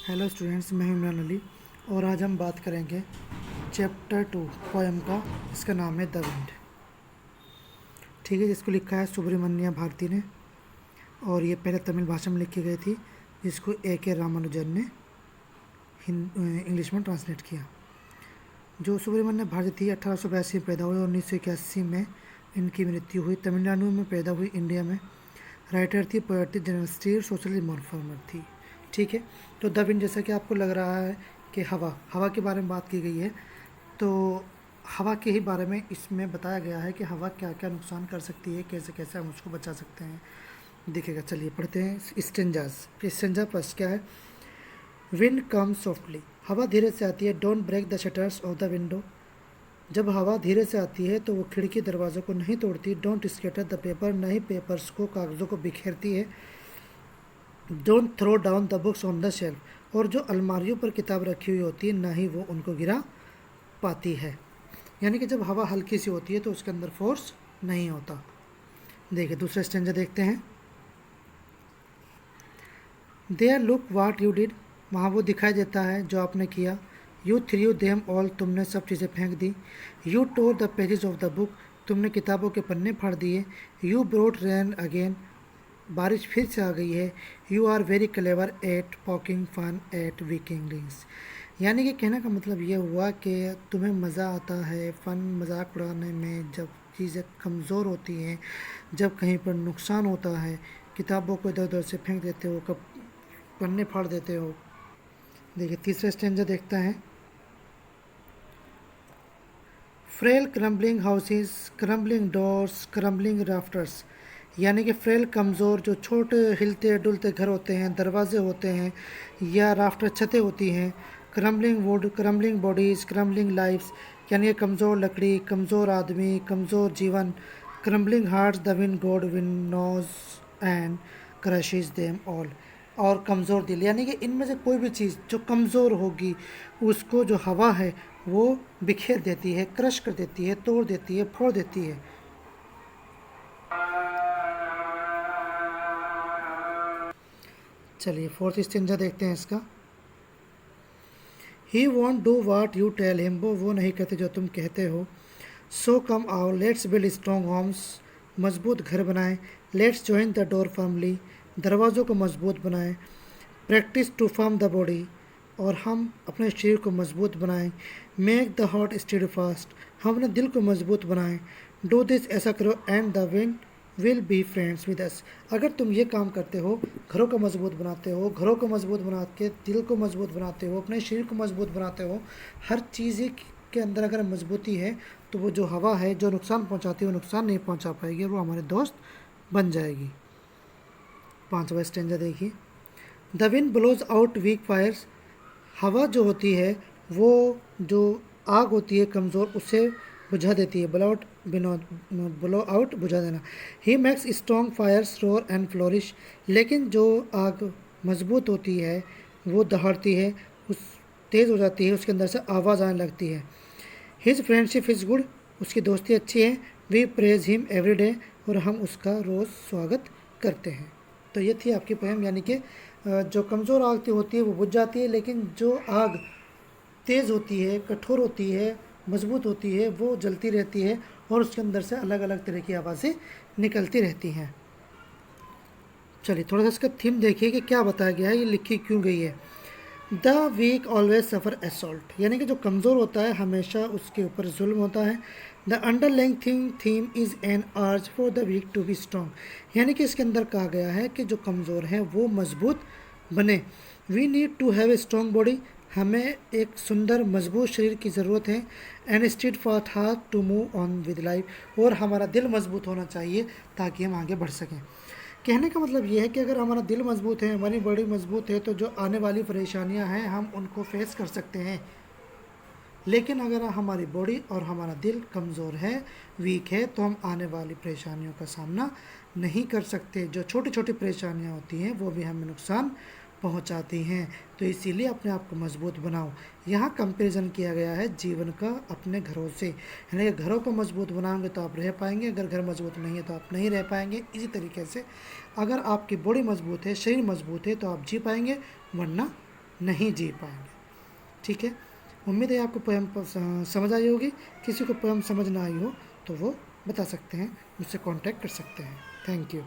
Hello students, मैं हूं इमरान अली और आज हम बात करेंगे चैप्टर 2 पोएम का। इसका नाम है द विंड। ठीक है, जिसको लिखा है सुब्रमण्य भारती ने और ये पहले तमिल भाषा में लिखी गई थी, जिसको A.K. रामानुजन ने इंग्लिश में ट्रांसलेट किया। जो सुब्रमण्य भारती थी 1882 में पैदा हुए और 1981 में इनकी मृत्यु हुई। तमिलनाडु में पैदा हुई, इंडिया में। राइटर थी, पोएट थी, जर्नलिस्ट थी, सोशल रिफॉर्मर थी। ठीक है, तो द विंड, जैसा कि आपको लग रहा है कि हवा के बारे में बात की गई है, तो हवा के ही बारे में इसमें बताया गया है कि हवा क्या क्या नुकसान कर सकती है, कैसे कैसे हम उसको बचा सकते हैं। दिखेगा, चलिए पढ़ते हैं स्टेंजाज। स्टेंजा फर्स्ट क्या है? विंड कम सॉफ्टली, हवा धीरे से आती है। Don't break the shutters of the window, जब हवा धीरे से आती है तो वो खिड़की दरवाज़ों को नहीं तोड़ती। डोंट स्कैटर द पेपर, नहीं पेपर्स को, कागज़ों को बिखेरती है। Don't throw down the books on the shelf, और जो अलमारियों पर किताब रखी हुई होती है ना ही वो उनको गिरा पाती है। यानी कि जब हवा हल्की सी होती है तो उसके अंदर फोर्स नहीं होता। देखिए दूसरा स्टेंजा देखते हैं। There look what you did, वहाँ वो दिखाई देता है जो आपने किया। यू थ्रू देम ऑल, तुमने सब चीज़ें फेंक दी। You tore the pages of the book, तुमने किताबों के पन्ने फाड़ दिए। यू ब्रोट रेन अगेन, बारिश फिर से आ गई है। You are very clever at poking fun at weaklings, यानी कि कहने का मतलब ये हुआ कि तुम्हें मज़ा आता है फन, मजाक उड़ाने में, जब चीज़ें कमज़ोर होती हैं, जब कहीं पर नुकसान होता है, किताबों को इधर उधर से फेंक देते हो, कब पन्ने फाड़ देते हो। देखिए तीसरा स्टेंजा देखता है। Frail crumbling houses, crumbling doors, crumbling rafters, यानी कि फ्रेल कमज़ोर, जो छोटे हिलते डुलते घर होते हैं, दरवाजे होते हैं या राफ्टर छतें होती हैं। Crumbling wood, crumbling bodies, crumbling lifes, यानी कि कमज़ोर लकड़ी, कमज़ोर आदमी, कमज़ोर जीवन। Crumbling hearts, the wind god winnows and crushes them all, और कमज़ोर दिल, यानी कि इनमें से कोई भी चीज़ जो कमज़ोर होगी उसको जो हवा है वो बिखेर देती है, क्रश कर देती है, तोड़ देती है, फोड़ देती है। चलिए फोर्थ स्टेंजा देखते हैं इसका। He won't do what you tell him, वो नहीं कहते जो तुम कहते हो। सो कम आओ, लेट्स बिल्ड स्ट्रॉन्ग होम्स, मजबूत घर बनाएं। Let's join the door firmly, दरवाज़ों को मजबूत बनाएं। Practice to firm the body, और हम अपने शरीर को मजबूत बनाएं। Make the heart steady fast, हम अपने दिल को मजबूत बनाएं। डू दिस, ऐसा करो, and the wind will be friends with us, अगर तुम ये काम करते हो, घरों को मजबूत बनाते हो, घरों को मजबूत बना के दिल को मजबूत बनाते हो, अपने शरीर को मजबूत बनाते हो, हर चीज़ के अंदर अगर मजबूती है तो वो जो हवा है जो नुकसान पहुंचाती है वो नुकसान नहीं पहुंचा पाएगी, वो हमारे दोस्त बन जाएगी। पांचवा स्टेंजा देखिए। The wind blows out weak fires, हवा जो होती है वो जो आग होती है कमज़ोर, उसे बुझा देती है। ब्लो आउट, बुझा देना। He makes strong fires roar and flourish, लेकिन जो आग मजबूत होती है वो दहाड़ती है, उस तेज़ हो जाती है, उसके अंदर से आवाज़ आने लगती है। हिज फ्रेंडशिप इज़ गुड, उसकी दोस्ती अच्छी है। We praise him every day, और हम उसका रोज़ स्वागत करते हैं। तो ये थी आपकी पोएम, यानी कि जो कमज़ोर आग होती है वो बुझ जाती है, लेकिन जो आग तेज़ होती है, कठोर होती है, मजबूत होती है, वो जलती रहती है और उसके अंदर से अलग अलग तरह की आवाज़ें निकलती रहती हैं। चलिए थोड़ा सा इसका थीम देखिए कि क्या बताया गया है, ये लिखी क्यों गई है। The weak always suffer assault, यानी कि जो कमज़ोर होता है हमेशा उसके ऊपर जुल्म होता है। The underlying theme is an urge for the weak to be strong, यानी कि इसके अंदर कहा गया है कि जो कमज़ोर हैं वो मजबूत बने। We need to have a strong body, हमें एक सुंदर मजबूत शरीर की ज़रूरत है। And steed for heart to move on with life, और हमारा दिल मजबूत होना चाहिए ताकि हम आगे बढ़ सकें। कहने का मतलब ये है कि अगर हमारा दिल मजबूत है, हमारी बॉडी मजबूत है, तो जो आने वाली परेशानियां हैं हम उनको फेस कर सकते हैं। लेकिन अगर हमारी बॉडी और हमारा दिल कमज़ोर है, वीक है, तो हम आने वाली परेशानियों का सामना नहीं कर सकते। जो छोटी छोटी परेशानियां होती हैं वो भी हमें नुकसान पहुंचाती हैं। तो इसीलिए अपने आप को मजबूत बनाओ। यहाँ कंपैरिजन किया गया है जीवन का अपने घरों से, यानी कि घरों को मजबूत बनाओगे तो आप रह पाएंगे, अगर घर मजबूत नहीं है तो आप नहीं रह पाएंगे। इसी तरीके से अगर आपकी बॉडी मजबूत है, शरीर मजबूत है, तो आप जी पाएंगे, वरना नहीं जी पाएंगे। ठीक है, उम्मीद है आपको पोएम समझ आई होगी। किसी को पोएम समझ ना आई हो तो वो बता सकते हैं, मुझसे कांटेक्ट कर सकते हैं। Thank you.